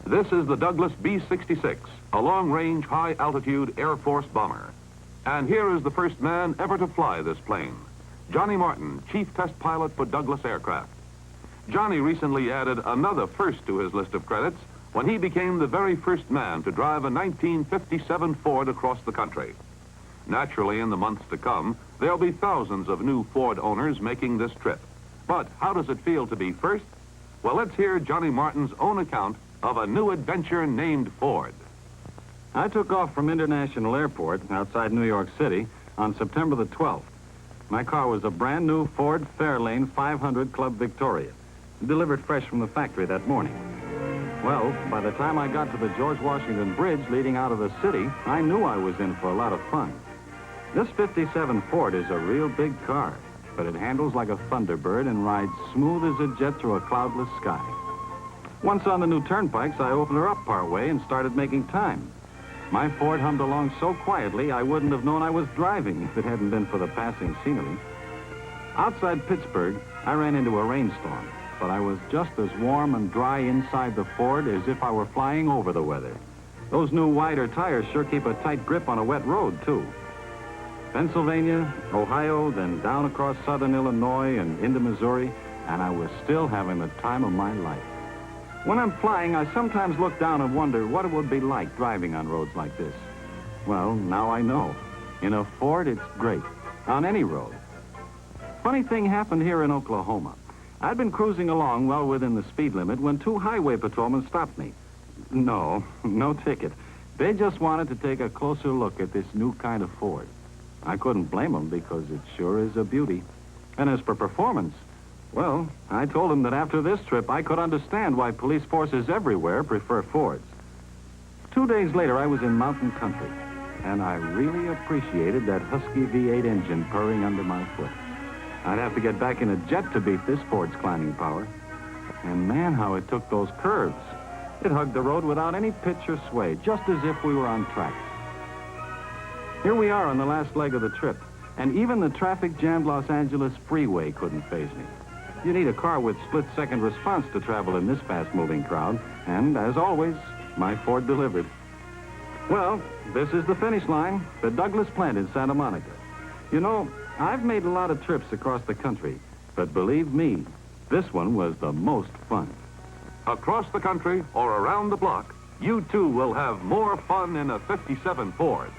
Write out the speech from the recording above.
This is the Douglas B-66, a long-range, high-altitude Air Force bomber. And here is the first man ever to fly this plane, Johnny Martin, chief test pilot for Douglas Aircraft. Johnny recently added another first to his list of credits when he became the very first man to drive a 1957 Ford across the country. Naturally, in the months to come, there'll be thousands of new Ford owners making this trip. But how does it feel to be first? Well, let's hear Johnny Martin's own account of a new adventure named Ford. I took off from International Airport outside New York City on September the 12th. My car was a brand new Ford Fairlane 500 Club Victoria, delivered fresh from the factory that morning. Well, by the time I got to the George Washington Bridge leading out of the city, I knew I was in for a lot of fun. This 57 Ford is a real big car, but it handles like a Thunderbird and rides smooth as a jet through a cloudless sky. Once on the new turnpikes, I opened her up partway and started making time. My Ford hummed along so quietly, I wouldn't have known I was driving if it hadn't been for the passing scenery. Outside Pittsburgh, I ran into a rainstorm, but I was just as warm and dry inside the Ford as if I were flying over the weather. Those new wider tires sure keep a tight grip on a wet road, too. Pennsylvania, Ohio, then down across southern Illinois and into Missouri, and I was still having the time of my life. When I'm flying, I sometimes look down and wonder what it would be like driving on roads like this. Well, now I know. In a Ford, it's great. On any road. Funny thing happened here in Oklahoma. I'd been cruising along well within the speed limit when two highway patrolmen stopped me. No ticket. They just wanted to take a closer look at this new kind of Ford. I couldn't blame them because it sure is a beauty. And as for performance, well, I told them that after this trip, I could understand why police forces everywhere prefer Fords. 2 days later, I was in mountain country, and I really appreciated that husky V8 engine purring under my foot. I'd have to get back in a jet to beat this Ford's climbing power. And man, how it took those curves. It hugged the road without any pitch or sway, just as if we were on tracks. Here we are on the last leg of the trip, and even the traffic-jammed Los Angeles freeway couldn't faze me. You need a car with split-second response to travel in this fast-moving crowd, and as always, my Ford delivered. Well, this is the finish line, the Douglas plant in Santa Monica. You know, I've made a lot of trips across the country, but believe me, this one was the most fun. Across the country or around the block, you too will have more fun in a 57 Ford.